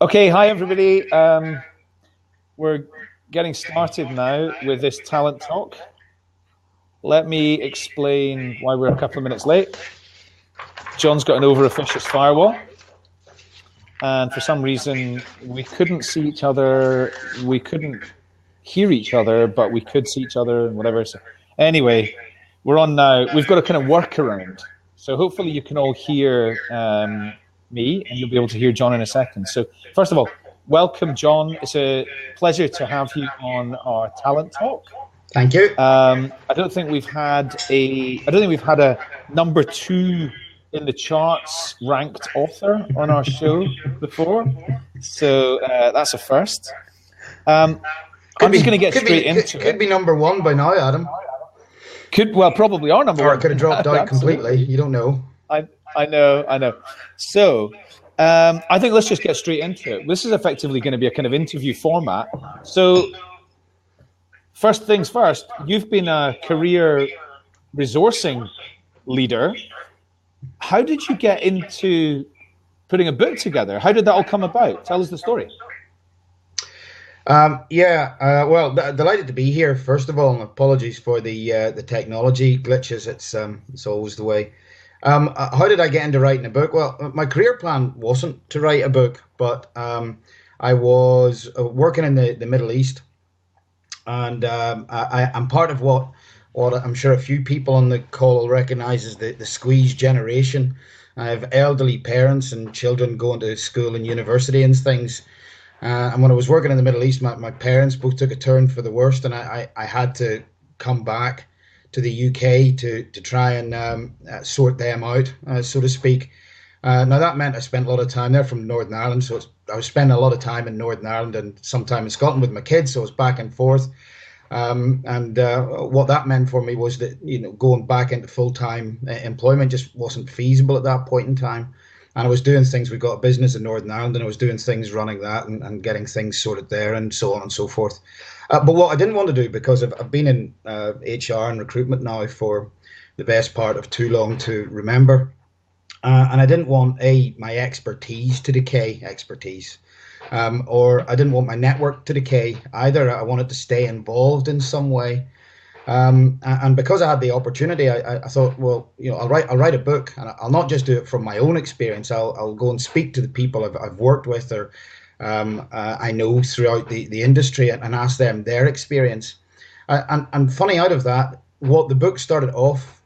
Okay, hi everybody. We're getting started now with this talent talk. Let me explain why we're a couple of minutes late. John's got an over-officious firewall, and for some reason we couldn't see each other, we couldn't hear each other, but we could see each other and whatever. So anyway, we're on now. We've got a kind of workaround. So hopefully you can all hear me, and you'll be able to hear John in a second. So first of all, welcome, John. It's a pleasure to have you on our talent talk. Thank you. I don't think we've had a number 2 in the charts ranked author on our show before, so that's a first. I'm just going to get straight into it. Could be number 1 by now, Adam. Probably our number 1. Or it could have dropped out completely. You don't know. I know. So I think let's just get straight into it. This is effectively going to be a kind of interview format. So first things first, you've been a career resourcing leader. How did you get into putting a book together? How did that all come about? Tell us the story. Well, delighted to be here, first of all, and apologies for the technology glitches. It's always the way. How did I get into writing a book? Well, my career plan wasn't to write a book, but I was working in the Middle East, and I'm part of what I'm sure a few people on the call will recognize as the squeeze generation. I have elderly parents and children going to school and university and things. And when I was working in the Middle East, my parents both took a turn for the worst, and I had to come back to the UK to try and sort them out, so to speak. Now that meant I spent a lot of time there from Northern Ireland, so I was spending a lot of time in Northern Ireland and some time in Scotland with my kids, so I was back and forth. What that meant for me was that going back into full-time employment just wasn't feasible at that point in time. And I was doing things, we got a business in Northern Ireland, and I was doing things running that and getting things sorted there and so on and so forth. But what I didn't want to do, because I've been in HR and recruitment now for the best part of too long to remember. And I didn't want, my expertise to decay, or I didn't want my network to decay either. I wanted to stay involved in some way. And because I had the opportunity, I thought, well, I'll write a book, and I'll not just do it from my own experience. I'll go and speak to the people I've worked with, or I know throughout the industry, and ask them their experience. And funny, out of that, what the book started off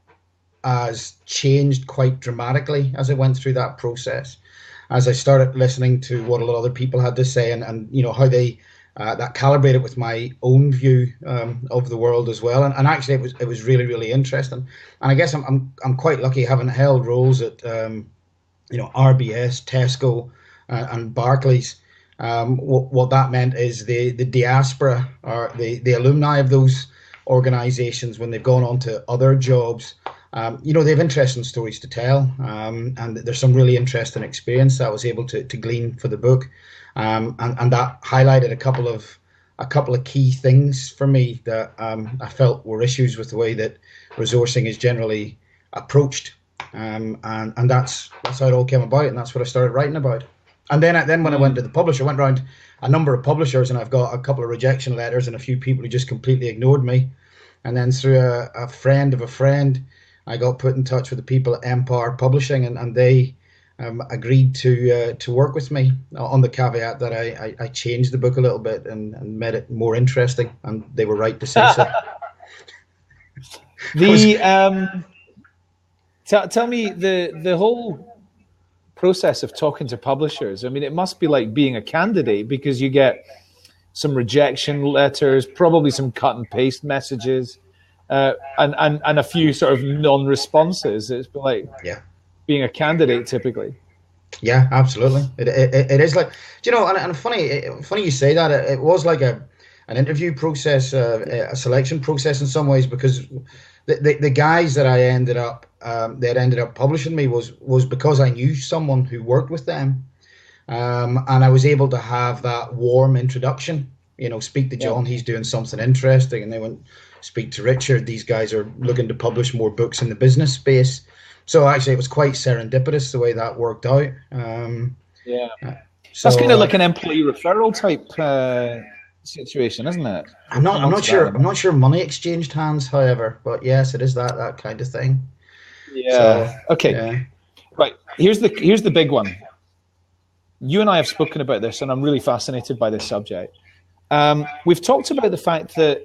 as changed quite dramatically as I went through that process, as I started listening to what a lot of other people had to say, and how they that calibrated with my own view of the world as well, and actually it was really, really interesting. And I guess I'm quite lucky, having held roles at RBS, Tesco, and Barclays. What that meant is the diaspora, or the alumni of those organisations, when they've gone on to other jobs, they have interesting stories to tell, and there's some really interesting experience that I was able to glean for the book. And that highlighted a couple of key things for me that I felt were issues with the way that resourcing is generally approached, and that's how it all came about, and that's what I started writing about. And then when I went to the publisher, I went around a number of publishers, and I've got a couple of rejection letters and a few people who just completely ignored me. And then through a friend of a friend, I got put in touch with the people at Empire Publishing, and they agreed to work with me, on the caveat that I changed the book a little bit and made it more interesting, and they were right to say so. Tell me the whole process of talking to publishers. I mean, it must be like being a candidate, because you get some rejection letters, probably some cut and paste messages, and a few sort of non-responses. It's like being a candidate typically. Yeah, absolutely. It is like, and funny you say that. It was like an interview process, a selection process in some ways, because the guys that I ended up that ended up publishing me was because I knew someone who worked with them, and I was able to have that warm introduction. Speak to John, he's doing something interesting, and they went speak to Richard. These guys are looking to publish more books in the business space. So actually, it was quite serendipitous the way that worked out. That's So kind of like an employee referral type situation, isn't it? I'm We'll not come I'm on not to that in sure a I'm minute. not sure money exchanged hands, however, but yes, it is that kind of thing. So Yeah. Okay. yeah, Right. Here's the big one. You and I have spoken about this, and I'm really fascinated by this subject. We've talked about the fact that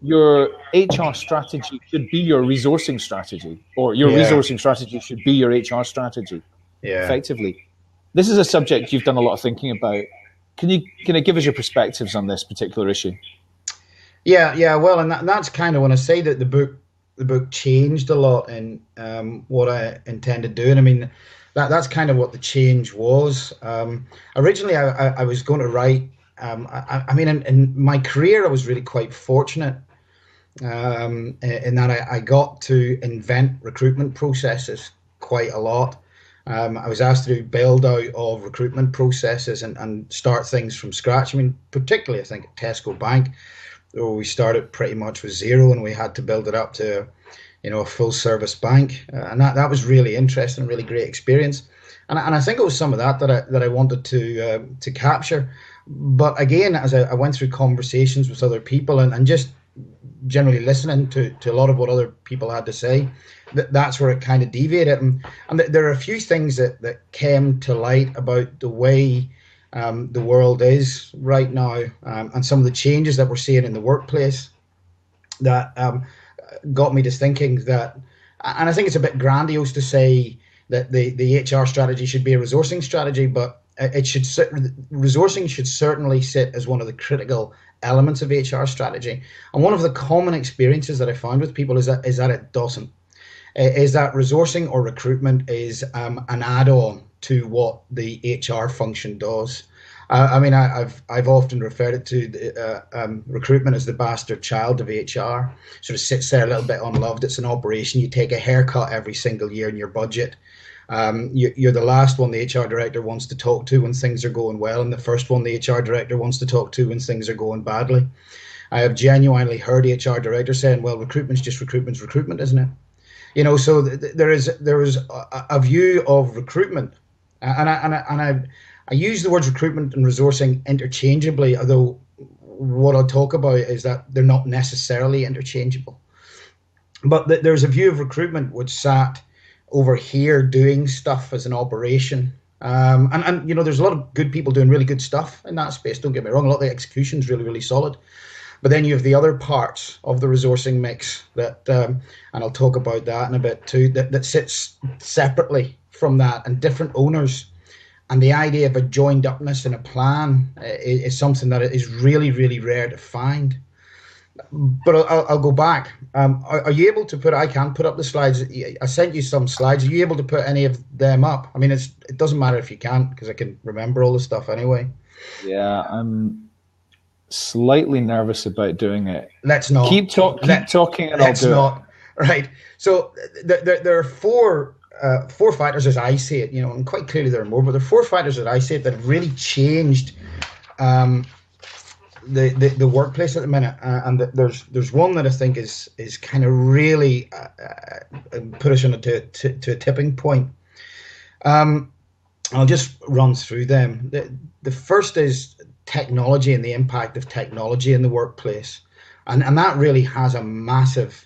your HR strategy should be your resourcing strategy, or your yeah, resourcing strategy should be your HR strategy, yeah. effectively. This is a subject you've done a lot of thinking about. Can you give us your perspectives on this particular issue? Yeah. Well, and that's kind of when I say that the book changed a lot in what I intended doing. I mean, that's kind of what the change was. Originally, I was going to write. I mean, in my career, I was really quite fortunate in that I got to invent recruitment processes quite a lot. I was asked to do build out of recruitment processes and start things from scratch. I mean, particularly, I think at Tesco Bank, we started pretty much with zero and we had to build it up to a full service bank, and that was really interesting, really great experience, and I think it was some of that I wanted to capture. But again, as I went through conversations with other people and just generally listening to a lot of what other people had to say, that's where it kind of deviated, and there are a few things that came to light about the way the world is right now, and some of the changes that we're seeing in the workplace that got me to thinking that, and I think it's a bit grandiose to say that the HR strategy should be a resourcing strategy, but it should resourcing should certainly sit as one of the critical elements of HR strategy. And one of the common experiences that I found with people is that it doesn't. Is that resourcing or recruitment is an add-on to what the HR function does. I mean, I've often referred it to recruitment as the bastard child of HR. Sort of sits there a little bit unloved. It's an operation. You take a haircut every single year in your budget. You're the last one the HR director wants to talk to when things are going well, and the first one the HR director wants to talk to when things are going badly. I have genuinely heard HR directors saying, "Well, recruitment's just recruitment's recruitment, isn't it?" So there is a view of recruitment, and I use the words recruitment and resourcing interchangeably, although what I'll talk about is that they're not necessarily interchangeable. But there's a view of recruitment which sat over here doing stuff as an operation. And there's a lot of good people doing really good stuff in that space. Don't get me wrong, a lot of the execution is really, really solid. But then you have the other parts of the resourcing mix that, and I'll talk about that in a bit too, that sits separately from that, and different owners. And the idea of a joined upness in a plan is something that is really, really rare to find. But I'll go back. Are you able to put? I can't put up the slides. I sent you some slides. Are you able to put any of them up? I mean, it doesn't matter if you can't, because I can remember all the stuff anyway. Yeah, I'm slightly nervous about doing it. Let's not. Keep talking, and I'll Let's do it. not. Right. So there are four factors as I see it, and quite clearly there are more, but there are four factors that I see it that have really changed the workplace at the minute, and there's one that I think is kind of really put us on to a tipping point. I'll just run through them. The first is technology and the impact of technology in the workplace, and that really has a massive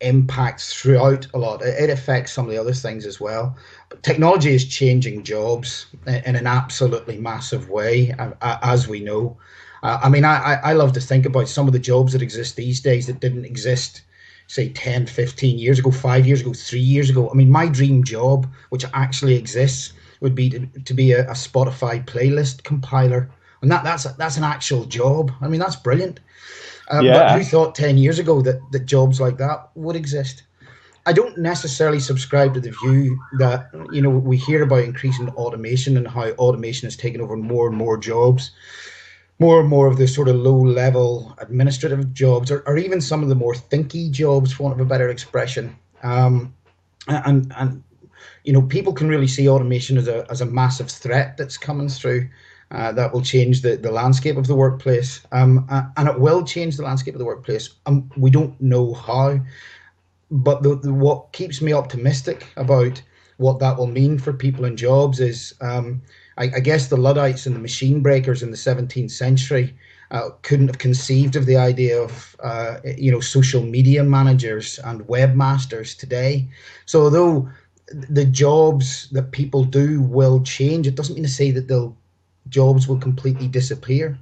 impact throughout a lot. It affects some of the other things as well. But technology is changing jobs in an absolutely massive way, as we know. I mean, I love to think about some of the jobs that exist these days that didn't exist, say, 10, 15 years ago, 5 years ago, 3 years ago. I mean, my dream job, which actually exists, would be to be a Spotify playlist compiler. And that's an actual job. I mean, that's brilliant. But who Yeah, thought 10 years ago that jobs like that would exist? I don't necessarily subscribe to the view that, we hear about increasing automation and how automation has taken over more and more jobs, more and more of the sort of low level administrative jobs, or even some of the more thinky jobs, for want of a better expression. And people can really see automation as a massive threat that's coming through. That will change the landscape of the workplace, and it will change the landscape of the workplace. We don't know how, but what keeps me optimistic about what that will mean for people in jobs is I guess the Luddites and the machine breakers in the 17th century couldn't have conceived of the idea of social media managers and webmasters today. So although the jobs that people do will change, it doesn't mean to say that the jobs will completely disappear.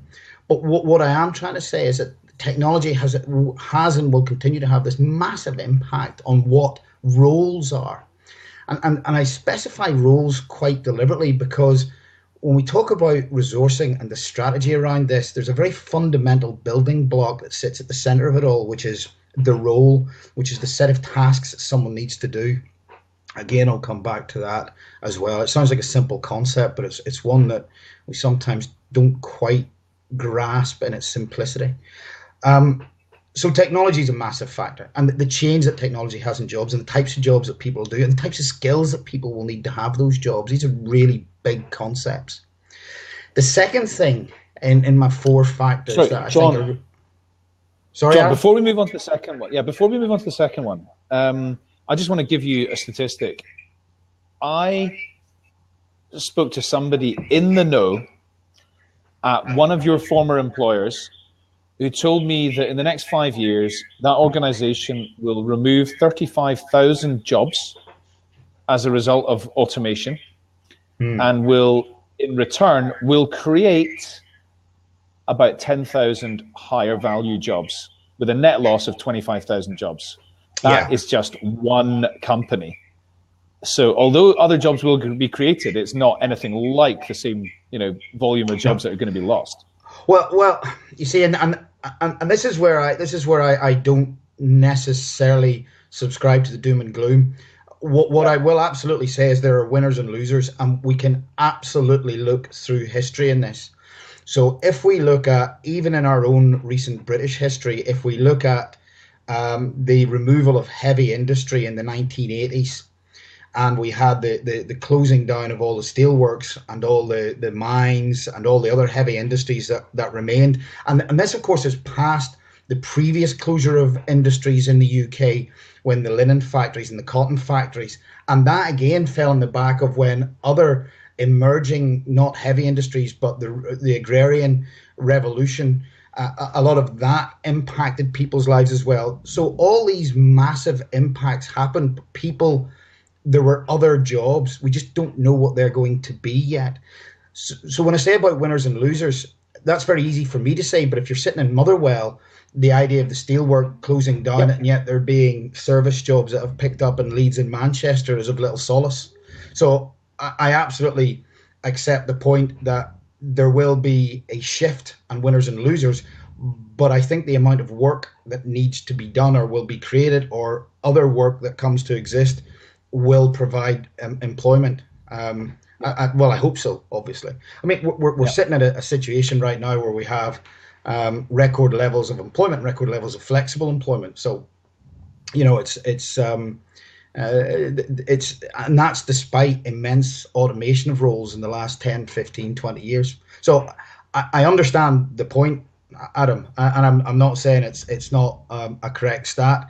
But what I am trying to say is that technology has and will continue to have this massive impact on what roles are. And I specify roles quite deliberately because when we talk about resourcing and the strategy around this, there's a very fundamental building block that sits at the center of it all, which is the role, which is the set of tasks that someone needs to do. Again, I'll come back to that as well. It sounds like a simple concept, but it's one that we sometimes don't quite grasp in its simplicity. So technology is a massive factor, and the change that technology has in jobs and the types of jobs that people do and the types of skills that people will need to have those jobs, these are really big concepts. The second thing in my 4 factors that I think are... Sorry, John, before we move on to the second one, I just want to give you a statistic. I spoke to somebody in the know at one of your former employers who told me that in the next 5 years, that organization will remove 35,000 jobs as a result of automation and in return, will create about 10,000 higher value jobs with a net loss of 25,000 jobs. That is just one company. So although other jobs will be created, it's not anything like the same, volume of jobs that are going to be lost. Well, you see, and this is where I don't necessarily subscribe to the doom and gloom. What I will absolutely say is there are winners and losers, and we can absolutely look through history in this. So if we look at, even in our own recent British history, if we look at the removal of heavy industry in the 1980s, and we had the closing down of all the steelworks and all the mines and all the other heavy industries that remained. And this, of course, is past the previous closure of industries in the UK, when the linen factories and the cotton factories. And that, again, fell on the back of when other emerging, not heavy industries, but the agrarian revolution, a lot of that impacted people's lives as well. So all these massive impacts happened. There were other jobs. We just don't know what they're going to be yet. So when I say about winners and losers, that's very easy for me to say. But if you're sitting in Motherwell, the idea of the steelwork closing down, and yet there being service jobs that have picked up in Leeds and Manchester is of little solace. So I absolutely accept the point that there will be a shift and winners and losers. But I think the amount of work that needs to be done or will be created, or other work that comes to exist, will provide employment. Well, I hope so, obviously. I mean, we're sitting at a situation right now where we have record levels of employment, record levels of flexible employment. So, it's and that's despite immense automation of roles in the last 10, 15, 20 years. So I understand the point, Adam, and I'm not saying it's not a correct stat.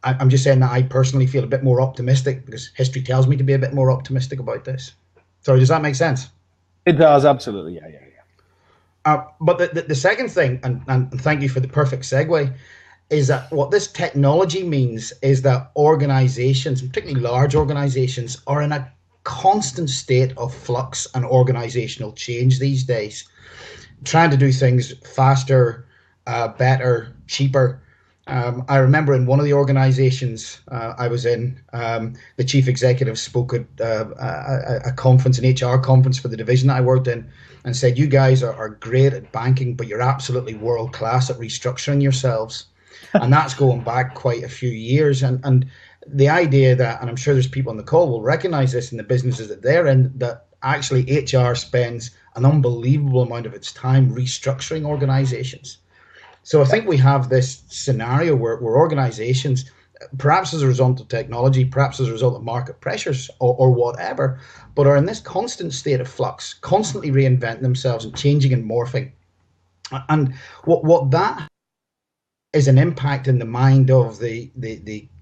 I'm just saying that I personally feel a bit more optimistic because history tells me to be a bit more optimistic about this. Sorry, does that make sense? It does, absolutely. Yeah. But the second thing, and thank you for the perfect segue, is that what this technology means is that organizations, particularly large organizations, are in a constant state of flux and organizational change these days, trying to do things faster, better, cheaper. I remember in one of the organizations I was in, the chief executive spoke at a conference, an HR conference for the division that I worked in, and said, "You guys are great at banking, but you're absolutely world class at restructuring yourselves." And that's going back quite a few years. And the idea that, and I'm sure there's people on the call will recognize this in the businesses that they're in, that actually HR spends an unbelievable amount of its time restructuring organizations. So I think we have this scenario where organizations, perhaps as a result of technology, perhaps as a result of market pressures or whatever, but are in this constant state of flux, constantly reinventing themselves and changing and morphing. And what that is an impact in the mind of the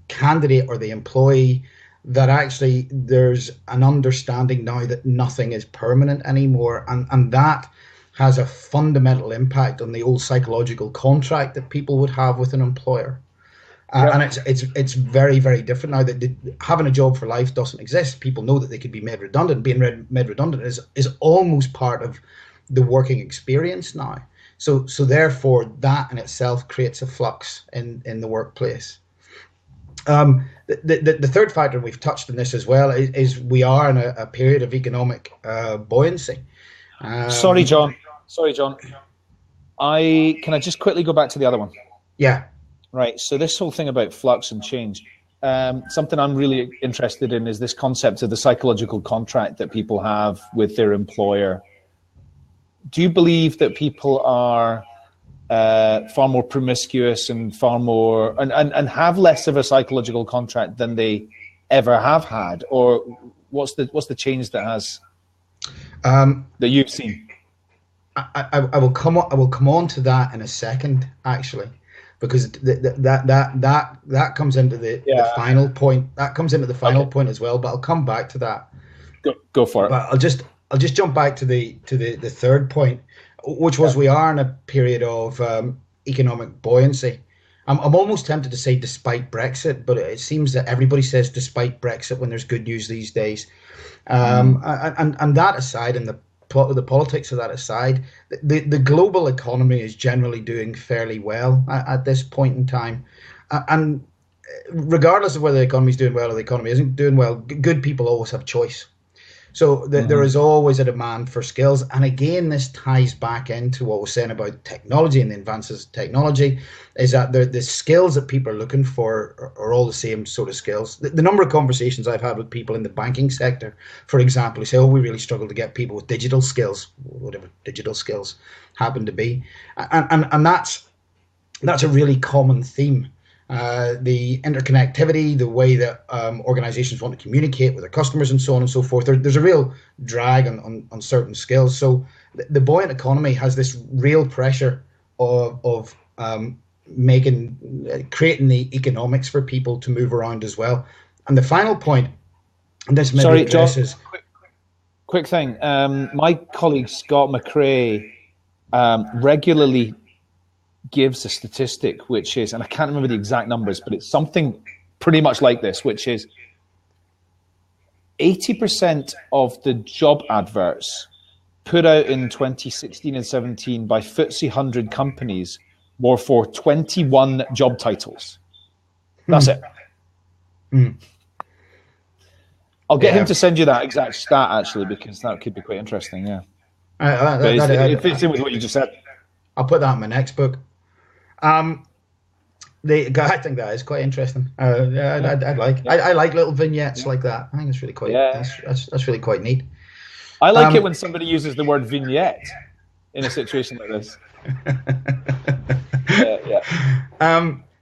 candidate or the employee, that actually there's an understanding now that nothing is permanent anymore, and that has a fundamental impact on the old psychological contract that people would have with an employer. And it's very, very different now that having a job for life doesn't exist. People know that they could be made redundant. Being made redundant is almost part of the working experience now. So therefore, that in itself creates a flux in the workplace. The third factor, we've touched on this as well, is we are in a period of economic buoyancy. Sorry, John. Can I just quickly go back to the other one? Yeah. Right. So this whole thing about flux and change, something I'm really interested in is this concept of the psychological contract that people have with their employer. Do you believe that people are far more promiscuous and far more and have less of a psychological contract than they ever have had, or what's the change that has that you've seen? I will come on to that in a second, actually, because that comes into the final point. That comes into the final point as well. But I'll come back to that. Go for it. But I'll just jump back to the third point, which was we are in a period of economic buoyancy. I'm almost tempted to say despite Brexit, but it seems that everybody says despite Brexit when there's good news these days. And that aside, and the politics of that aside, the global economy is generally doing fairly well at this point in time. And regardless of whether the economy is doing well or the economy isn't doing well, good people always have choice. So there is always a demand for skills. And again, this ties back into what we're saying about technology and the advances of technology, is that the skills that people are looking for are all the same sort of skills. The number of conversations I've had with people in the banking sector, for example, who say, oh, we really struggle to get people with digital skills, whatever digital skills happen to be. And that's a really common theme. The interconnectivity, the way that organizations want to communicate with their customers and so on and so forth. There's a real drag on certain skills. So the buoyant economy has this real pressure of creating the economics for people to move around as well. And the final point, and this maybe addresses... John, quick thing. My colleague Scott McRae regularly gives a statistic, which is, and I can't remember the exact numbers, but it's something pretty much like this, which is 80% of the job adverts put out in 2016 and 17 by FTSE 100 companies were for 21 job titles. That's it. I'll get him to send you that exact stat, actually, because that could be quite interesting. Yeah. It fits in with what you just said. I'll put that in my next book. I think that is quite interesting. I like little vignettes like that. I think it's really quite. Yeah. That's really quite neat. I like it when somebody uses the word vignette in a situation like this.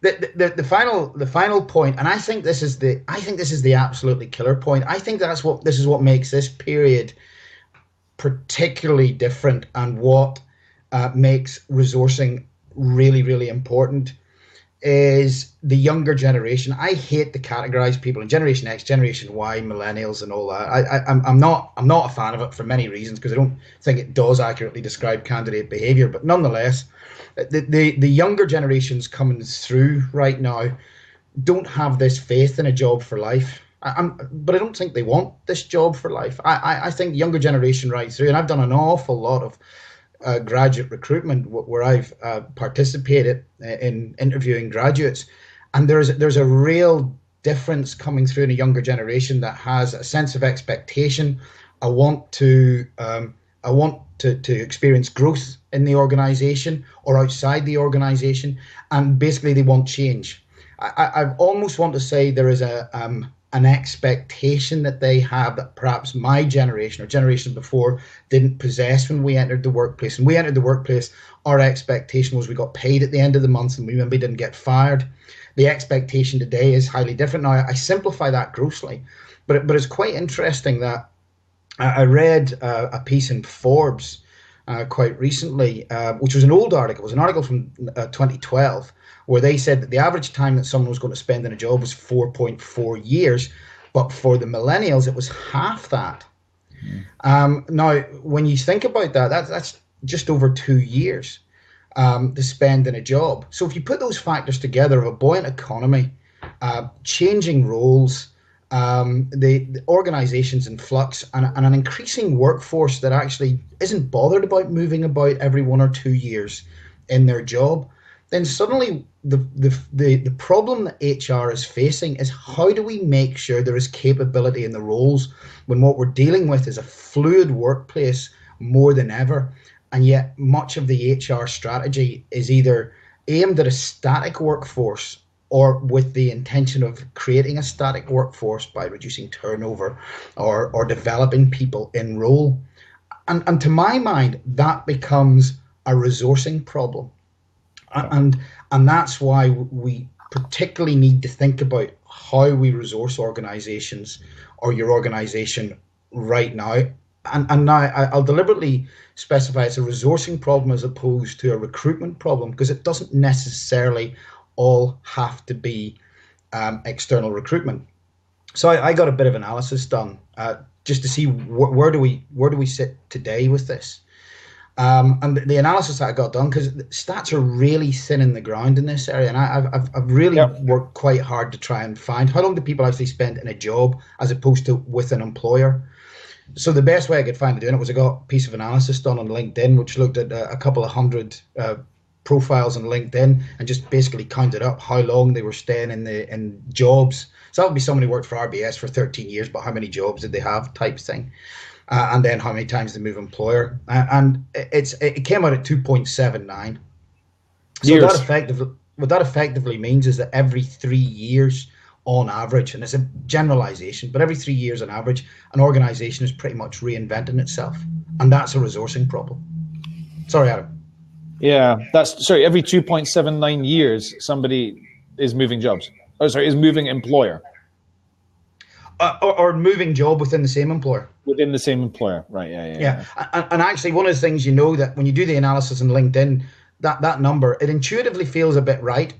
The final point, and I think this is the absolutely killer point. I think this is what makes this period particularly different, and what makes resourcing really, really important is the younger generation. I hate to categorize people in Generation X, Generation Y, millennials, and all that. I'm not a fan of it for many reasons, because I don't think it does accurately describe candidate behavior. But nonetheless, the younger generations coming through right now don't have this faith in a job for life. But I don't think they want this job for life. I think younger generation right through, and I've done an awful lot of graduate recruitment where I've participated in interviewing graduates, and there's a real difference coming through in a younger generation that has a sense of expectation. I want to experience growth in the organization or outside the organization, and basically they want change. I almost want to say there is an expectation that they have that perhaps my generation or generation before didn't possess when we entered the workplace. When we entered the workplace, our expectation was we got paid at the end of the month and we maybe didn't get fired. The expectation today is highly different. Now, I simplify that grossly, but it's quite interesting that I read a piece in Forbes quite recently, which was an old article. It was an article from 2012, where they said that the average time that someone was going to spend in a job was 4.4 years. But for the millennials, it was half that. Mm. Now, when you think about that, that's just over 2 years to spend in a job. So if you put those factors together of a buoyant economy, changing roles, the organizations in flux, and an increasing workforce that actually isn't bothered about moving about every 1 or 2 years in their job, then suddenly the problem that HR is facing is how do we make sure there is capability in the roles when what we're dealing with is a fluid workplace more than ever, and yet much of the HR strategy is either aimed at a static workforce or with the intention of creating a static workforce by reducing turnover or developing people in role. And to my mind, that becomes a resourcing problem. Yeah. And that's why we particularly need to think about how we resource organizations or your organization right now. And now I'll deliberately specify it's a resourcing problem as opposed to a recruitment problem, because it doesn't necessarily all have to be external recruitment. So I got a bit of analysis done just to see where do we sit today with this. And the analysis that I got done, because stats are really thin in the ground in this area, and I've really Yep. worked quite hard to try and find how long do people actually spend in a job as opposed to with an employer. So the best way I could find of doing it was I got a piece of analysis done on LinkedIn, which looked at a couple of hundred profiles on LinkedIn and just basically counted up how long they were staying in jobs. So that would be somebody who worked for RBS for 13 years, but how many jobs did they have, type thing. And then how many times they move employer, and it came out at 2.79. So Years. what that effectively means is that every 3 years on average, and it's a generalization, but every 3 years on average, an organization is pretty much reinventing itself, and that's a resourcing problem. Sorry, Adam. Yeah, that's sorry. Every 2.79 years, somebody is moving jobs. Oh, sorry, is moving employer Or moving job within the same employer. within the same employer. Right. Yeah. And actually, one of the things that when you do the analysis on LinkedIn, that number, it intuitively feels a bit right,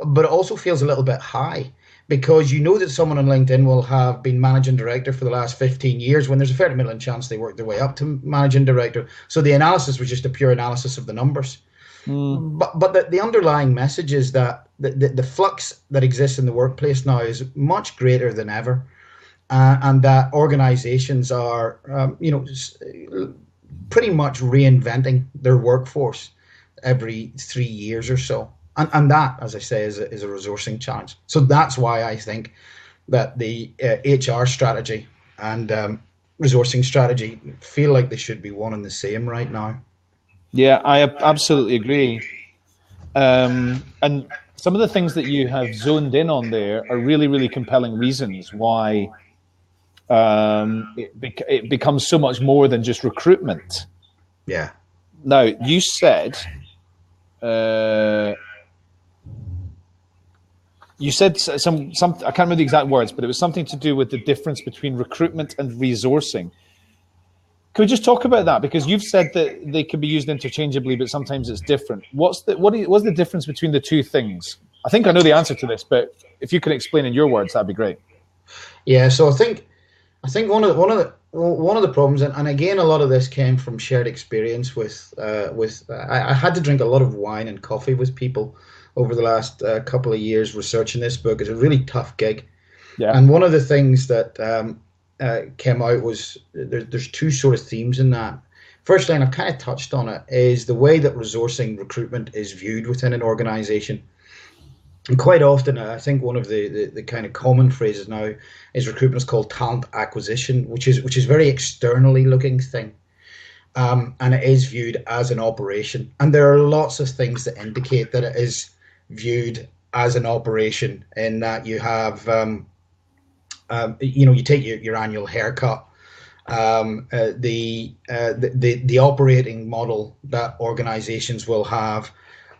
but it also feels a little bit high, because that someone on LinkedIn will have been managing director for the last 15 years when there's a fairly middling chance they work their way up to managing director. So the analysis was just a pure analysis of the numbers. Mm. But the underlying message is that the flux that exists in the workplace now is much greater than ever. And that organizations are, pretty much reinventing their workforce every 3 years or so. And that, as I say, is a resourcing challenge. So that's why I think that the HR strategy and resourcing strategy feel like they should be one and the same right now. Yeah, I absolutely agree. And some of the things that you have zoned in on there are really, really compelling reasons why it becomes so much more than just recruitment. Yeah. Now, you said some I can't remember the exact words, but it was something to do with the difference between recruitment and resourcing. Could we just talk about that? Because you've said that they can be used interchangeably, but sometimes it's different. What's the difference between the two things? I think I know the answer to this, but if you can explain in your words, that'd be great. Yeah. So I think one of the problems, and again, a lot of this came from shared experience with I had to drink a lot of wine and coffee with people over the last couple of years researching this book. It's a really tough gig. Yeah. And one of the things that came out was there's two sort of themes in that. Firstly, and I've kind of touched on it, is the way that resourcing recruitment is viewed within an organization. And quite often, I think one of the kind of common phrases now is recruitment is called talent acquisition, which is very externally looking thing, and it is viewed as an operation. And there are lots of things that indicate that it is viewed as an operation, in that you have, you take your annual haircut. The operating model that organizations will have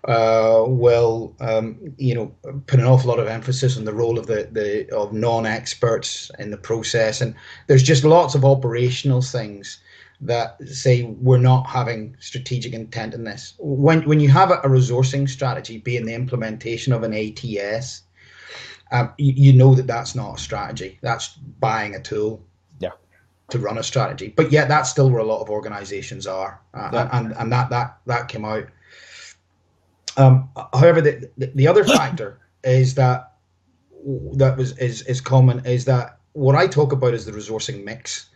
will put an awful lot of emphasis on the role of non-experts in the process, and there's just lots of operational things that say we're not having strategic intent in this. When you have a resourcing strategy, being the implementation of an ATS, you know that that's not a strategy. That's buying a tool Yeah. to run a strategy. But yet that's still where a lot of organizations are, Yeah. and that came out. However, the other factor is is common, is that what I talk about is the resourcing mix.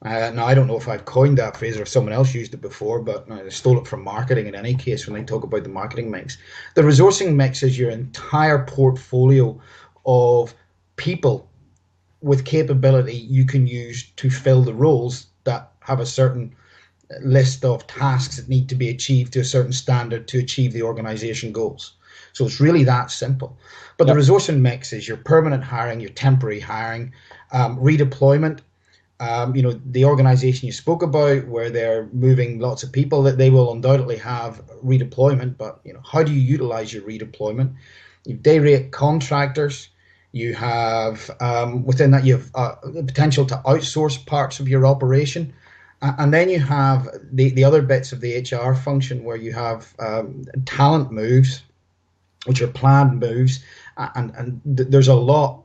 Now, I don't know if I've coined that phrase or if someone else used it before, but I stole it from marketing in any case when they talk about the marketing mix. The resourcing mix is your entire portfolio of people with capability you can use to fill the roles that have a certain list of tasks that need to be achieved to a certain standard to achieve the organization goals. So it's really that simple. But the resourcing mix is your permanent hiring, your temporary hiring, redeployment. The organization you spoke about, where they're moving lots of people, that they will undoubtedly have redeployment. But how do you utilize your redeployment? You have day rate contractors. You have within that, you have the potential to outsource parts of your operation. And then you have the other bits of the HR function, where you have talent moves, which are planned moves. And there's a lot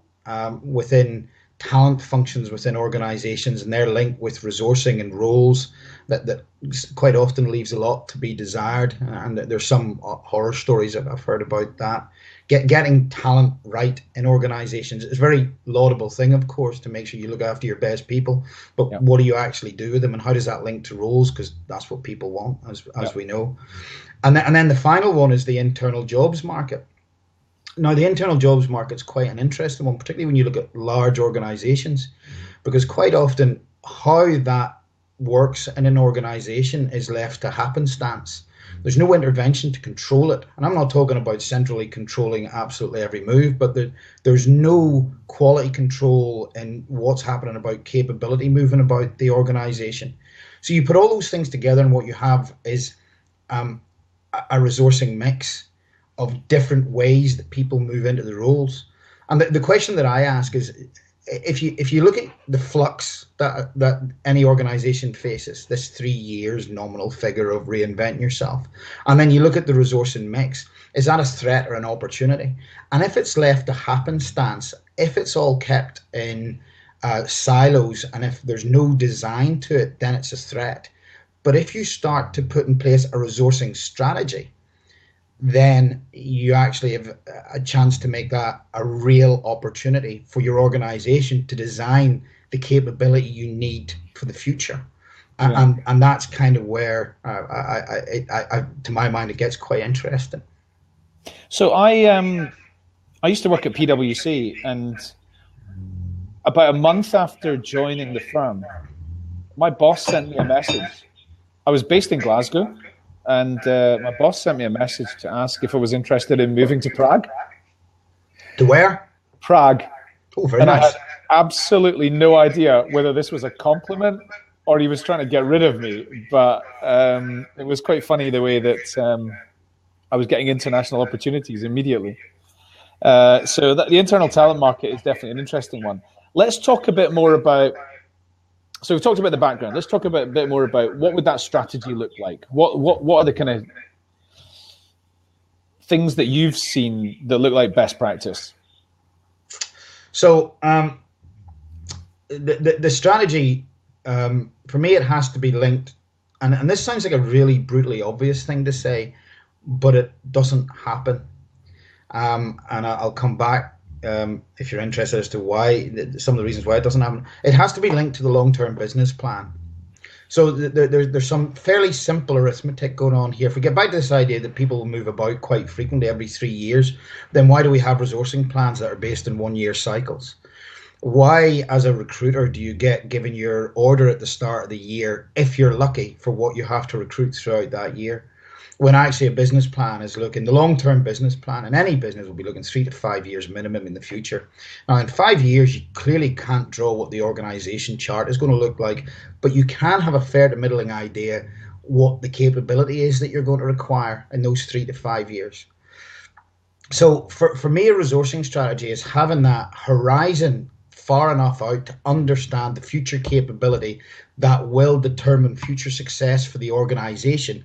within talent functions within organizations, and they're linked with resourcing and roles that quite often leaves a lot to be desired. And there's some horror stories that I've heard about that. Getting talent right in organizations is a very laudable thing, of course, to make sure you look after your best people. But what do you actually do with them, and how does that link to roles? Because that's what people want, as we know. And then the final one is the internal jobs market. Now, the internal jobs market is quite an interesting one, particularly when you look at large organizations, because quite often how that works in an organization is left to happenstance. There's no intervention to control it. And I'm not talking about centrally controlling absolutely every move, but there's no quality control in what's happening about capability moving about the organization. So you put all those things together, and what you have is a resourcing mix of different ways that people move into the roles. And the question that I ask is, if you look at the flux that any organization faces, this 3 years nominal figure of reinventing yourself, and then you look at the resourcing mix, is that a threat or an opportunity? And if it's left to happenstance, if it's all kept in silos, and if there's no design to it, then it's a threat. But if you start to put in place a resourcing strategy, then you actually have a chance to make that a real opportunity for your organization to design the capability you need for the future. And that's kind of where, to my mind, it gets quite interesting. So I used to work at PwC, and about a month after joining the firm, my boss sent me a message. I was based in Glasgow. And my boss sent me a message to ask if I was interested in moving to Prague. To where? Prague. Oh, very nice. I had absolutely no idea whether this was a compliment or he was trying to get rid of me. But it was quite funny the way that I was getting international opportunities immediately. So the internal talent market is definitely an interesting one. Let's talk a bit more about... So we've talked about the background. Let's talk a bit more about what would that strategy look like? What are the kind of things that you've seen that look like best practice? So the strategy, for me, it has to be linked. And this sounds like a really brutally obvious thing to say, but it doesn't happen. And I'll come back if you're interested as to why, some of the reasons why it doesn't happen. It has to be linked to the long-term business plan. So there's some fairly simple arithmetic going on here. If we get back to this idea that people will move about quite frequently every 3 years, then why do we have resourcing plans that are based in 1 year cycles? Why, as a recruiter, do you get given your order at the start of the year, if you're lucky, for what you have to recruit throughout that year? When actually a business plan is looking, the long-term business plan, and any business will be looking 3 to 5 years minimum in the future. Now, in 5 years, you clearly can't draw what the organization chart is going to look like, but you can have a fair to middling idea what the capability is that you're going to require in those 3 to 5 years. So for me, a resourcing strategy is having that horizon far enough out to understand the future capability that will determine future success for the organization,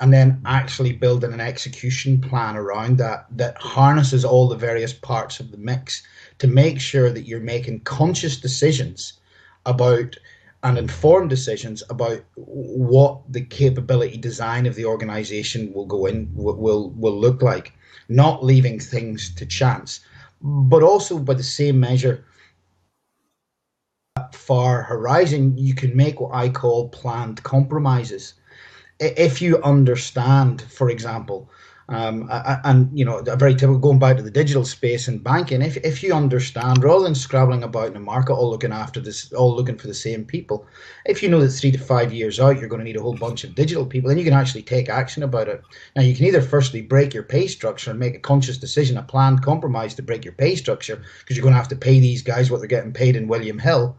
and then actually building an execution plan around that harnesses all the various parts of the mix to make sure that you're making conscious decisions about and informed decisions about what the capability design of the organization will look like, not leaving things to chance, but also by the same measure, far horizon, you can make what I call planned compromises. If you understand, for example, and a very typical, going back to the digital space and banking, if you understand, rather than scrabbling about in the market all looking for the same people, if you know that 3 to 5 years out you're going to need a whole bunch of digital people, then you can actually take action about it. Now you can either firstly break your pay structure and make a conscious decision, a planned compromise to break your pay structure, because you're going to have to pay these guys what they're getting paid in William Hill.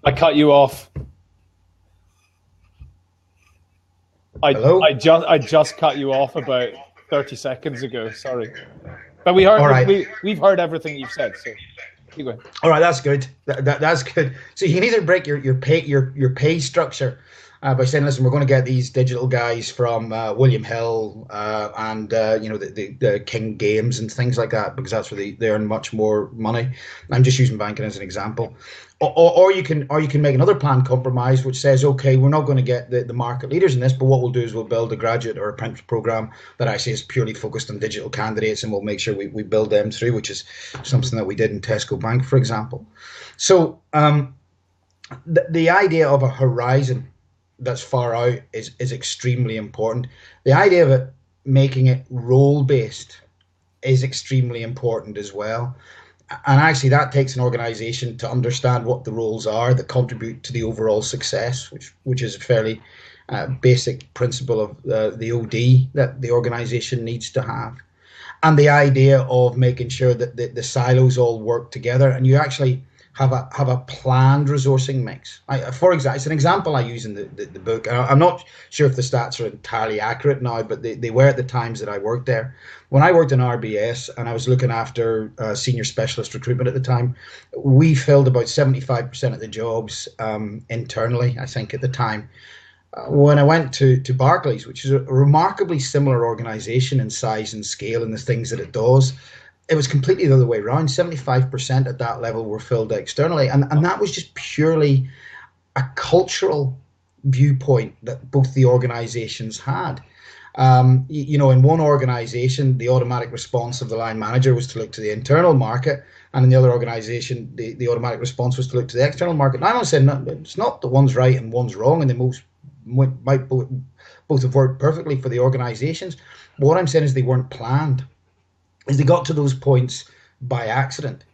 I cut you off. I just cut you off about 30 seconds ago. Sorry, but we've heard everything you've said. So keep going. All right, that's good. That's good. So you can either break your pay structure by saying, listen, we're going to get these digital guys from William Hill and the King Games and things like that, because that's where they earn much more money. I'm just using banking as an example. Or you can make another planned compromise which says, okay, we're not going to get the market leaders in this, but what we'll do is we'll build a graduate or apprentice program that actually is purely focused on digital candidates, and we'll make sure we build them through, which is something that we did in Tesco Bank, for example. So the idea of a horizon that's far out is extremely important. The idea of it making it role-based is extremely important as well. And actually that takes an organization to understand what the roles are that contribute to the overall success, which is a fairly basic principle of the OD that the organization needs to have. And the idea of making sure that the silos all work together and you actually have a planned resourcing mix. For example, it's an example I use in the book. I'm not sure if the stats are entirely accurate now, but they were at the times that I worked there. When I worked in RBS and I was looking after senior specialist recruitment at the time, we filled about 75% of the jobs internally, I think, at the time. When I went to Barclays, which is a remarkably similar organization in size and scale and the things that it does, it was completely the other way around. 75% at that level were filled externally. And that was just purely a cultural viewpoint that both the organizations had. In one organization, the automatic response of the line manager was to look to the internal market. And in the other organization, the automatic response was to look to the external market. And I'm not saying it's not that one's right and one's wrong, and they might both have worked perfectly for the organizations. But what I'm saying is they weren't planned. Is they got to those points by accident.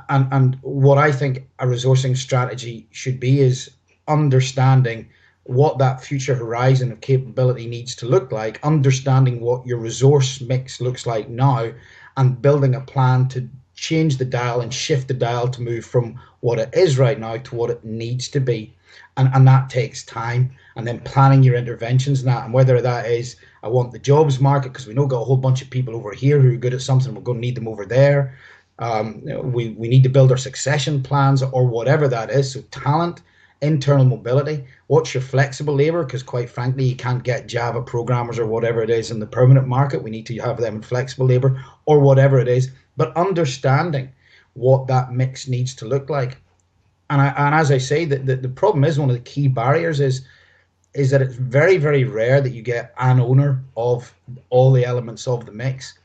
And what I think a resourcing strategy should be is understanding what that future horizon of capability needs to look like, understanding what your resource mix looks like now, and building a plan to change the dial and shift the dial to move from what it is right now to what it needs to be. And that takes time. And then planning your interventions in that, and whether that is, I want the jobs market because we know got a whole bunch of people over here who are good at something, we're going to need them over there. We need to build our succession plans or whatever that is. So talent, internal mobility, what's your flexible labor? Because quite frankly, you can't get Java programmers or whatever it is in the permanent market. We need to have them in flexible labor or whatever it is, but understanding what that mix needs to look like. And as I say, the problem is, one of the key barriers is that it's very, very rare that you get an owner of all the elements of the mix,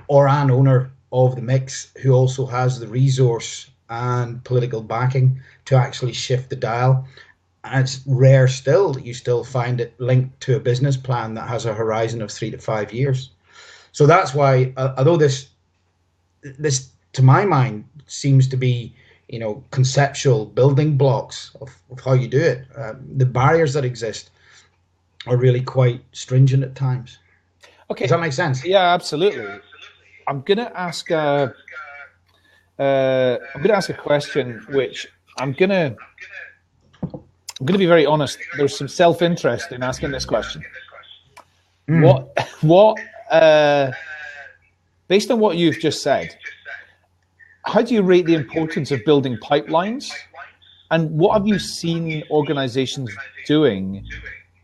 or an owner of the mix who also has the resource and political backing to actually shift the dial. And it's rare still that you still find it linked to a business plan that has a horizon of 3 to 5 years. So that's why, although this to my mind seems to be conceptual building blocks of how you do it, the barriers that exist are really quite stringent at times. Okay, does that make sense? Yeah, absolutely. I'm gonna ask a question, which I'm gonna be very honest. There's some self-interest in asking this question. What based on what you've just said, how do you rate the importance of building pipelines? And what have you seen organizations doing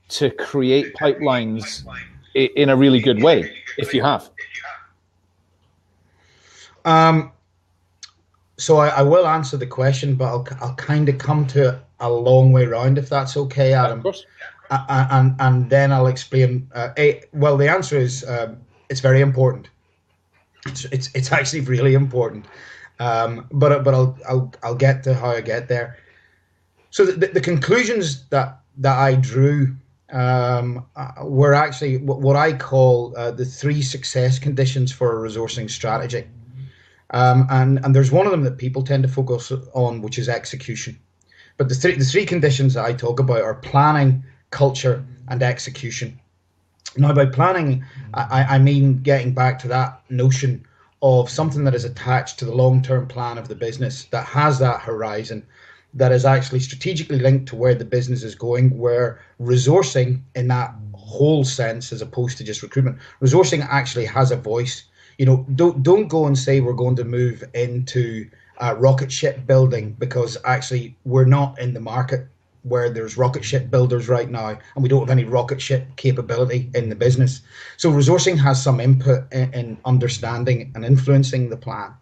to create pipelines in a really good way, if you have? So I will answer the question, but I'll kind of come to it a long way round, if that's okay, Adam. Of course. And then I'll explain. Well, the answer is it's very important. It's actually really important. But I'll get to how I get there. So the conclusions that I drew were actually what I call the 3 success conditions for a resourcing strategy. And there's one of them that people tend to focus on, which is execution. But the three conditions that I talk about are planning, culture, and execution. Now, by planning, I mean getting back to that notion of something that is attached to the long-term plan of the business, that has that horizon, that is actually strategically linked to where the business is going, where resourcing in that whole sense, as opposed to just recruitment, resourcing actually has a voice. You know, don't go and say we're going to move into rocket ship building, because actually we're not in the market where there's rocket ship builders right now, and we don't have any rocket ship capability in the business. So resourcing has some input in understanding and influencing the plan,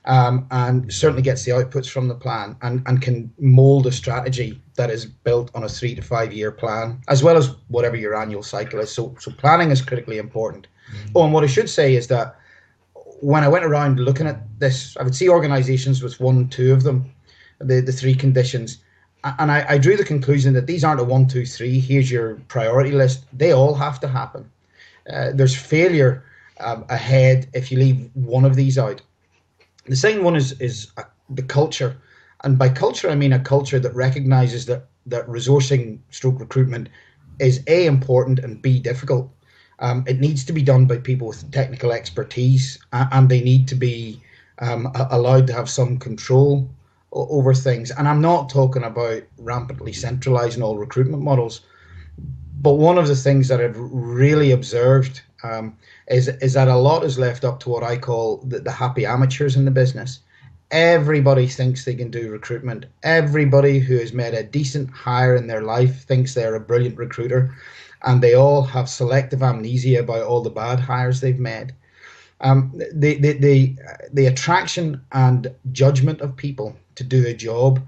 and certainly gets the outputs from the plan, and can mold a strategy that is built on a 3 to 5 year plan, as well as whatever your annual cycle is. So planning is critically important. Oh, and what I should say is that when I went around looking at this, I would see organizations with 1, 2 of them, the 3 conditions. And I drew the conclusion that these aren't a 1, 2, 3, here's your priority list. They all have to happen. There's failure ahead if you leave one of these out. The second one is the culture. And by culture, I mean a culture that recognizes that resourcing stroke recruitment is A, important, and B, difficult. It needs to be done by people with technical expertise, and they need to be allowed to have some control over things. And I'm not talking about rampantly centralizing all recruitment models, but one of the things that I've really observed is that a lot is left up to what I call the happy amateurs in the business. Everybody thinks they can do recruitment. Everybody who has made a decent hire in their life thinks they're a brilliant recruiter, and they all have selective amnesia about all the bad hires they've made. The attraction and judgment of people to do a job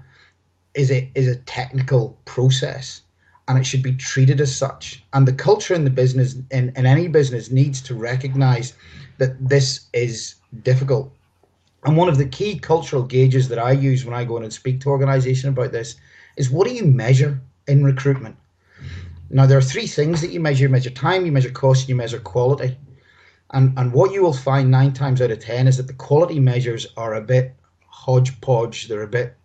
is a technical process, and it should be treated as such. And the culture in the business, in any business, needs to recognize that this is difficult. And one of the key cultural gauges that I use when I go in and speak to organizations about this is, what do you measure in recruitment? Now, there are 3 things that you measure. You measure time, you measure cost, and you measure quality. And what you will find 9 times out of 10 is that the quality measures are a bit hodgepodge. They're a bit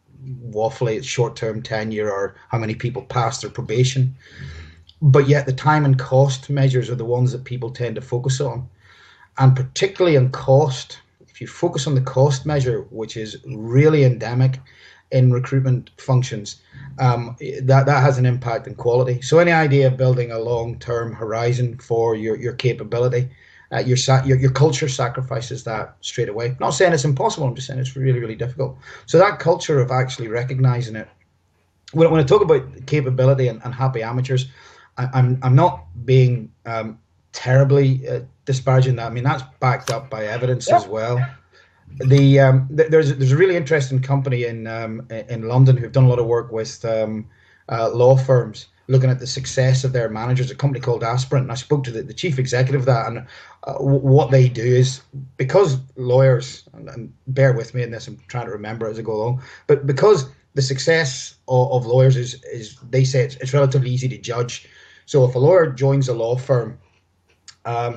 waffly. It's short-term tenure or how many people pass their probation. But yet the time and cost measures are the ones that people tend to focus on. And particularly on cost, if you focus on the cost measure, which is really endemic in recruitment functions, that has an impact on quality. So any idea of building a long-term horizon for your capability, your culture sacrifices that straight away. I'm not saying it's impossible, I'm just saying it's really, really difficult. So that culture of actually recognizing it. When I talk about capability and happy amateurs, I'm not being terribly disparaging that. I mean, that's backed up by evidence as well. There's a really interesting company in London who've done a lot of work with law firms, looking at the success of their managers, a company called Aspirant. And I spoke to the chief executive of that, and what they do is, because lawyers, and bear with me in this, I'm trying to remember as I go along, but because the success of lawyers is they say it's relatively easy to judge. So if a lawyer joins a law firm,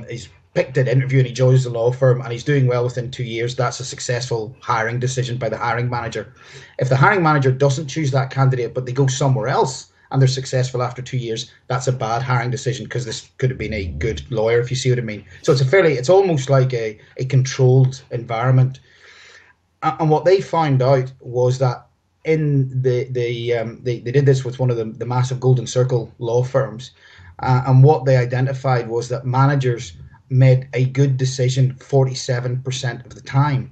he's picked an interview and he joins the law firm and he's doing well within 2 years, that's a successful hiring decision by the hiring manager. If the hiring manager doesn't choose that candidate, but they go somewhere else and they're successful after 2 years, that's a bad hiring decision, because this could have been a good lawyer, if you see what I mean. So it's almost like a controlled environment. And what they found out was that they did this with one of the massive Golden Circle law firms, and what they identified was that managers made a good decision 47% of the time.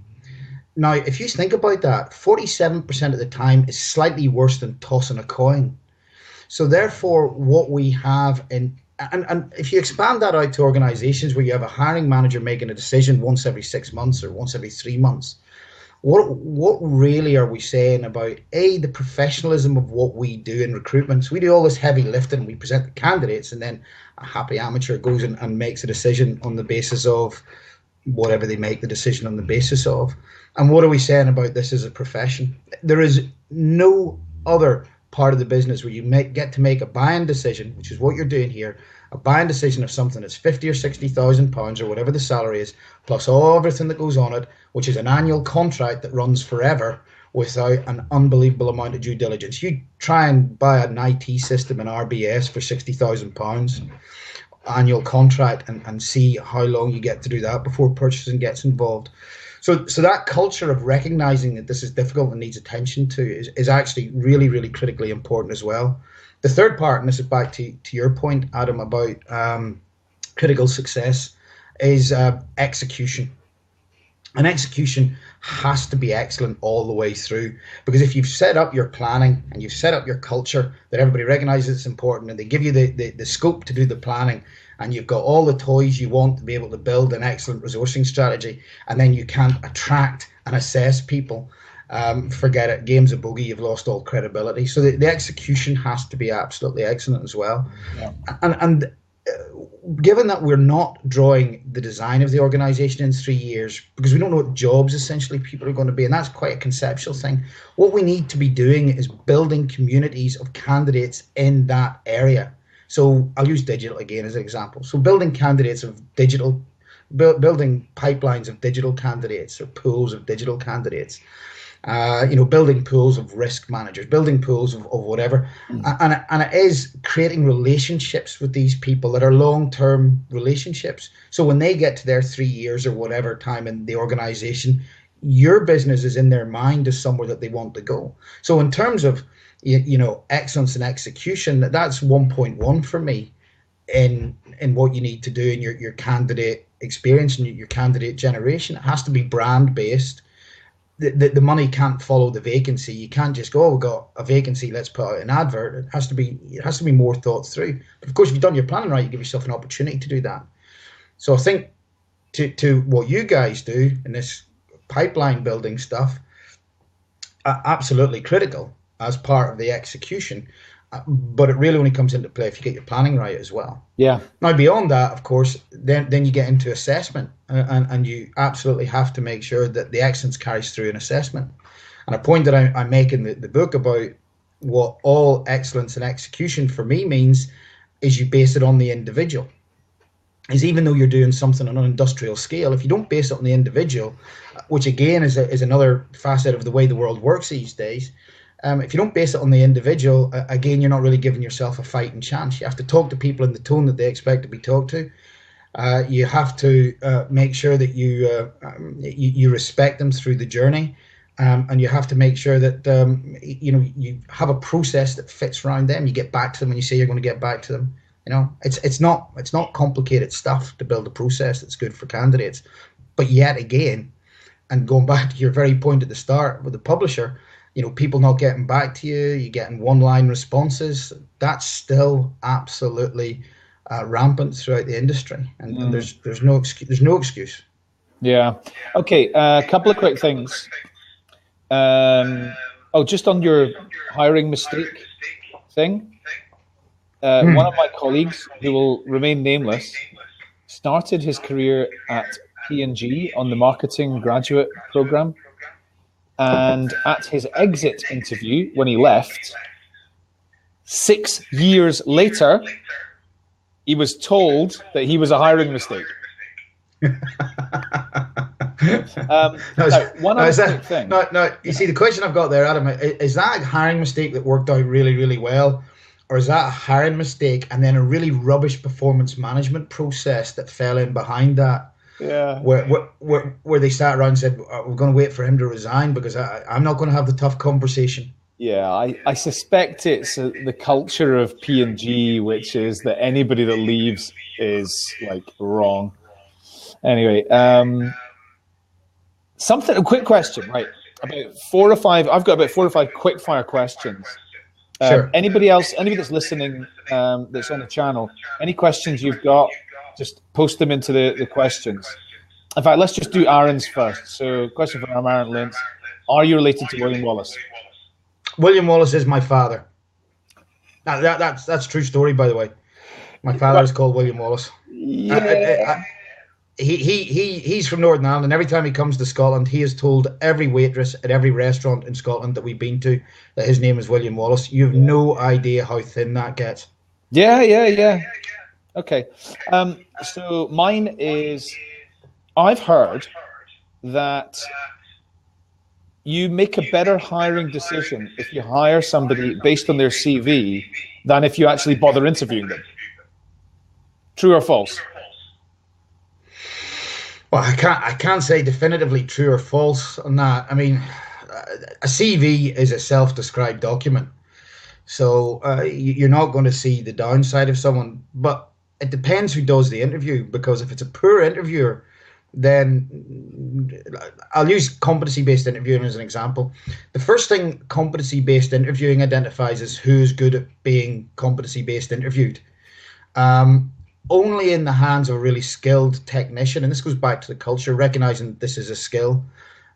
Now, if you think about that, 47% of the time is slightly worse than tossing a coin. So therefore, what we have and if you expand that out to organizations where you have a hiring manager making a decision once every 6 months or once every 3 months, what really are we saying about the professionalism of what we do in recruitment? So we do all this heavy lifting, we present the candidates, and then a happy amateur goes and makes a decision on the basis of whatever they make the decision on the basis of. And what are we saying about this as a profession? There is no other part of the business where you get to make a buying decision, which is what you're doing here, a buying decision of something that's 50 or 60,000 pounds or whatever the salary is, plus everything that goes on it, which is an annual contract that runs forever without an unbelievable amount of due diligence. You try and buy an IT system in RBS for 60,000 pounds annual contract and see how long you get to do that before purchasing gets involved. So that culture of recognizing that this is difficult and needs attention to is actually really, really critically important as well. The third part, and this is back to your point, Adam, about critical success, is execution. And execution has to be excellent all the way through, because if you've set up your planning and you've set up your culture that everybody recognizes it's important, and they give you the scope to do the planning, and you've got all the toys you want to be able to build an excellent resourcing strategy, and then you can't attract and assess people, forget it, game's a bogey, you've lost all credibility. So the execution has to be absolutely excellent as well. Yeah. And given that we're not drawing the design of the organization in 3 years, because we don't know what jobs essentially people are going to be, and that's quite a conceptual thing, what we need to be doing is building communities of candidates in that area. So I'll use digital again as an example. So building candidates of digital, building pipelines of digital candidates or pools of digital candidates, building pools of risk managers, building pools of whatever. And it is creating relationships with these people that are long-term relationships. So when they get to their 3 years or whatever time in the organization, your business is in their mind as somewhere that they want to go. So in terms of excellence and execution, that's 1.1 for me in what you need to do in your candidate experience and your candidate generation. It has to be brand based. The money can't follow the vacancy. You can't just go, we've got a vacancy, let's put out an advert. It has to be more thought through. But of course, if you've done your planning right, you give yourself an opportunity to do that. So I think to what you guys do in this pipeline building stuff, absolutely critical as part of the execution, but it really only comes into play if you get your planning right as well. Yeah. Now, beyond that, of course, then you get into assessment, and you absolutely have to make sure that the excellence carries through in assessment. And a point that I make in the book about what all excellence and execution for me means is you base it on the individual. Is even though you're doing something on an industrial scale, if you don't base it on the individual, which again is another facet of the way the world works these days, if you don't base it on the individual, again, you're not really giving yourself a fighting chance. You have to talk to people in the tone that they expect to be talked to. You have to make sure that you respect them through the journey, and you have to make sure that you have a process that fits around them. You get back to them when you say you're going to get back to them. It's not complicated stuff to build a process that's good for candidates. But yet again, and going back to your very point at the start with the publisher, people not getting back to you, you getting one-line responses, that's still absolutely rampant throughout the industry, and there's no excuse. Yeah. Okay. A couple of quick things. Just on your hiring mistake thing. One of my colleagues, who will remain nameless, started his career at P&G on the marketing graduate program. And at his exit interview, when he left, 6 years later, he was told that he was a hiring mistake. One other thing. No, you see, the question I've got there, Adam, is that a hiring mistake that worked out really, really well? Or is that a hiring mistake and then a really rubbish performance management process that fell in behind that? Yeah. Where they sat around and said, we're going to wait for him to resign because I'm not going to have the tough conversation. Yeah, I suspect it's the culture of P&G, which is that anybody that leaves is like wrong. Anyway, a quick question, right? I've got about 4 or 5 quick fire questions. Sure. Anybody else, anybody that's listening, that's on the channel, any questions you've got, just post them into the questions. In fact, let's just do Aaron's first. So, question from Aaron Lintz: are you related to William Wallace? William Wallace is my father. Now, that's true story, by the way. My father is called William Wallace. Yeah. He's from Northern Ireland, and every time he comes to Scotland, he has told every waitress at every restaurant in Scotland that we've been to that his name is William Wallace. You have no idea how thin that gets. Yeah. Okay. So mine is, I've heard that you make a better hiring decision if you hire somebody based on their CV than if you actually bother interviewing them. True or false? Well, I can't say definitively true or false on that. I mean, a CV is a self-described document, so you're not going to see the downside of someone. But it depends who does the interview, because if it's a poor interviewer, then I'll use competency-based interviewing as an example. The first thing competency-based interviewing identifies is who's good at being competency-based interviewed. Only in the hands of a really skilled technician, and this goes back to the culture, recognizing that this is a skill.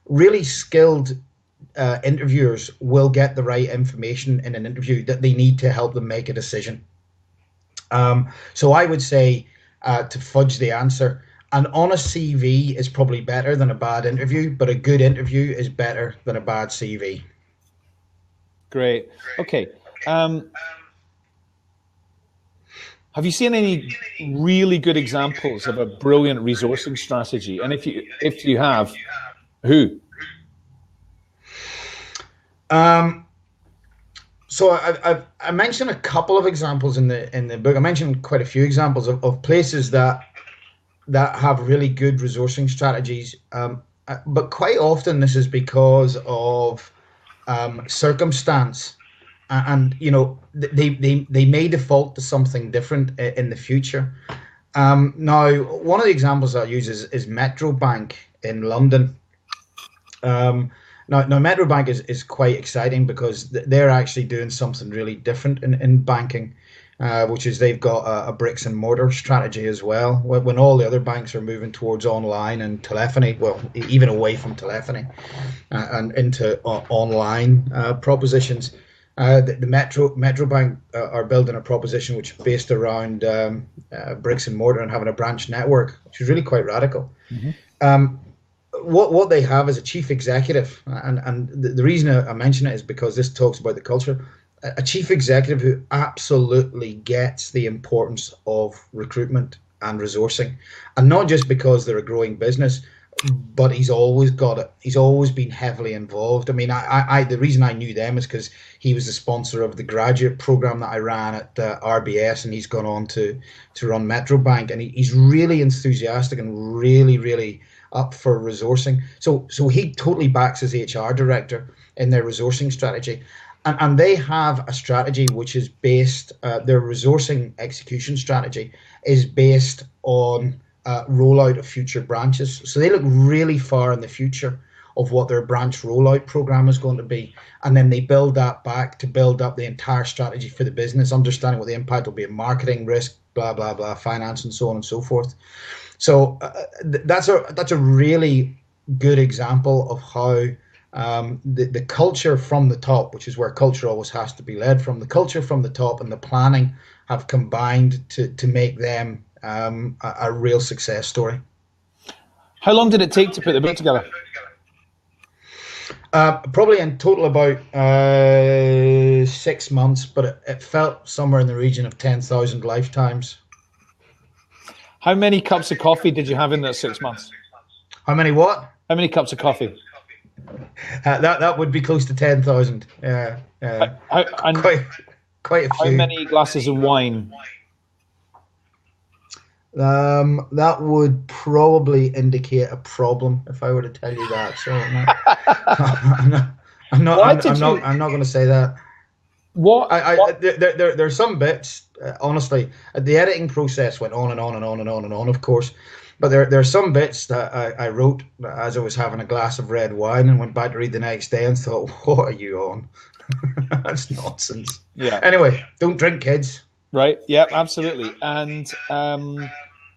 Really skilled interviewers will get the right information in an interview that they need to help them make a decision. So I would say, to fudge the answer, an honest CV is probably better than a bad interview, but a good interview is better than a bad CV. Great. Okay. Have you seen any really good examples of a brilliant resourcing strategy? And if you have, who? So I mentioned a couple of examples in the book. I mentioned quite a few examples of places that have really good resourcing strategies. But quite often this is because of circumstance. And they may default to something different in the future. Now, one of the examples I'll use is Metro Bank in London. Now Metro Bank is quite exciting because they're actually doing something really different in banking, which is they've got a bricks and mortar strategy as well. When all the other banks are moving towards online and telephony, well, even away from telephony and into online propositions. The Metro Bank are building a proposition which is based around bricks and mortar and having a branch network, which is really quite radical. Mm-hmm. What they have is a chief executive, and the reason I mention it is because this talks about the culture. A chief executive who absolutely gets the importance of recruitment and resourcing, and not just because they're a growing business, but he's always got it. He's always been heavily involved. I mean, I the reason I knew them is because he was the sponsor of the graduate program that I ran at RBS, and he's gone on to run Metro Bank, and he's really enthusiastic and really up for resourcing. So he totally backs his HR director in their resourcing strategy, and they have a strategy which is based. Their resourcing execution strategy is based on rollout of future branches. So they look really far in the future of what their branch rollout program is going to be, and then they build that back to build up the entire strategy for the business, understanding what the impact will be in marketing, risk, blah blah blah, finance, and so on and so forth. So that's a really good example of how the culture from the top, which is where culture always has to be led from, the culture from the top and the planning have combined to make them a real success story. How long did it take to put the book together? Probably in total about 6 months, but it felt somewhere in the region of 10,000 lifetimes. How many cups of coffee did you have in that 6 months? How many what? How many cups of coffee? That would be close to 10,000. Yeah. Quite a few. How many glasses of wine? That would probably indicate a problem if I were to tell you that. So I'm not going to say that. What? There's some bits. Honestly, the editing process went on and on and on and on and on, of course. But there are some bits that I wrote as I was having a glass of red wine and went back to read the next day and thought, "What are you on?" That's nonsense. Yeah. Anyway, don't drink, kids. Right. Yeah, absolutely. And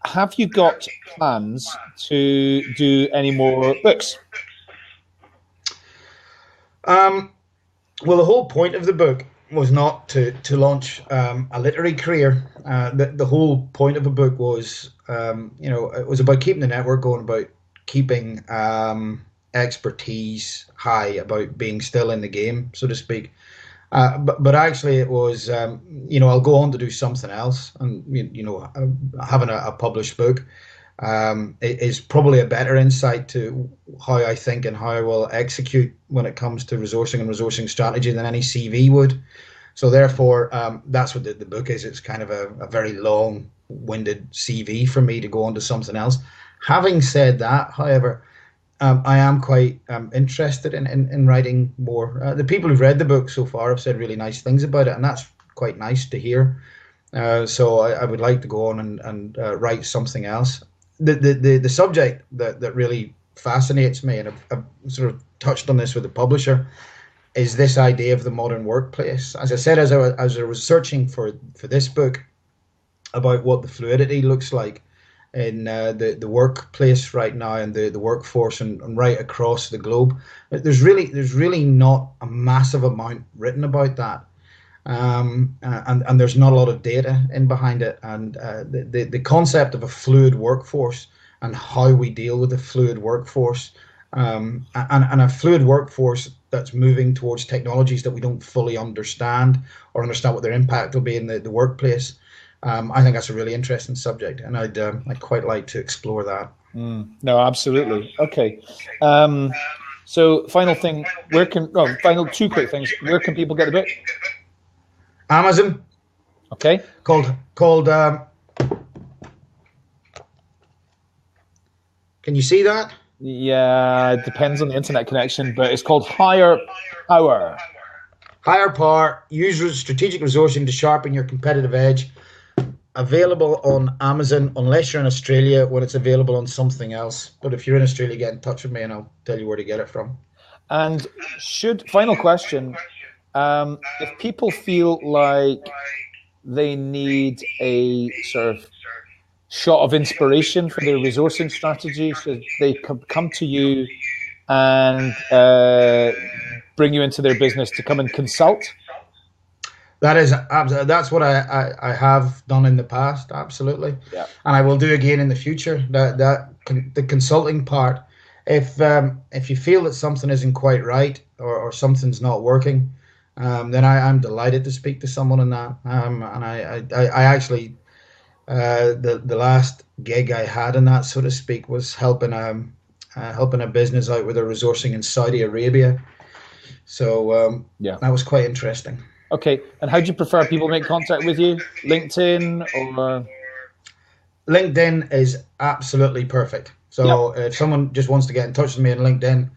have you got plans to do any more books? Well, the whole point of the book was not to launch a literary career. The whole point of the book was, it was about keeping the network going, about keeping expertise high, about being still in the game, so to speak. But actually, it was, I'll go on to do something else, and having a published book is probably a better insight to how I think and how I will execute when it comes to resourcing and resourcing strategy than any CV would. So therefore, that's what the book is. It's kind of a very long-winded CV for me to go on to something else. Having said that, however, I am quite interested in writing more. The people who've read the book so far have said really nice things about it, and that's quite nice to hear. So I would like to go on and write something else. The subject that really fascinates me, and I've sort of touched on this with the publisher, is this idea of the modern workplace. As I said, as I was searching for this book about what the fluidity looks like in the workplace right now, and the workforce and right across the globe, there's really not a massive amount written about that. And there's not a lot of data in behind it, and the concept of a fluid workforce and how we deal with a fluid workforce, and a fluid workforce that's moving towards technologies that we don't fully understand or understand what their impact will be in the workplace. I think that's a really interesting subject, and I'd quite like to explore that. No, absolutely. Okay. So final thing, final two quick things. Where can people get the book? Amazon. Okay. Called. Can you see that? Yeah, it depends on the internet connection, but it's called HirePower. HirePower, use strategic resourcing to sharpen your competitive edge. Available on Amazon, unless you're in Australia, when it's available on something else. But if you're in Australia, get in touch with me and I'll tell you where to get it from. And final question, if people feel like they need a sort of shot of inspiration for their resourcing strategy, should they come to you and bring you into their business to come and consult? That's what I have done in the past, absolutely. Yeah. And I will do again in the future. The consulting part, if you feel that something isn't quite right, or something's not working, then I'm delighted to speak to someone on that. And I actually, the last gig I had in that, so to speak, was helping a business out with their resourcing in Saudi Arabia. So that was quite interesting. Okay, and how do you prefer people make contact with you? LinkedIn or? LinkedIn is absolutely perfect. So if someone just wants to get in touch with me on LinkedIn,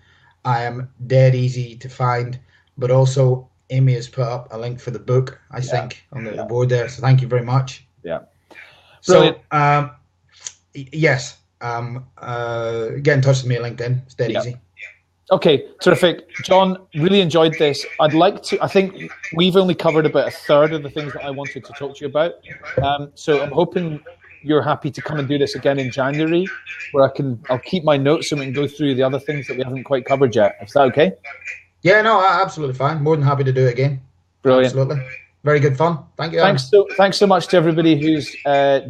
I am dead easy to find. But also, Amy has put up a link for the book, I think, on the board there. So thank you very much. Yeah. Brilliant. So, yes, get in touch with me on LinkedIn. It's dead easy. Okay, terrific. John, really enjoyed this. I think we've only covered about a third of the things that I wanted to talk to you about. So I'm hoping you're happy to come and do this again in January, where I'll keep my notes and we can go through the other things that we haven't quite covered yet. Is that okay? Yeah, no, absolutely fine. More than happy to do it again. Brilliant. Absolutely. Very good fun. Thank you. Thanks so much to everybody who's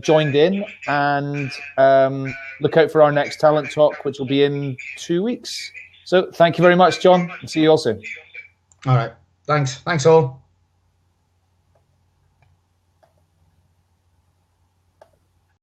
joined in, and look out for our next Talent Talk, which will be in 2 weeks. So thank you very much, John, and see you all soon. All right. Thanks all.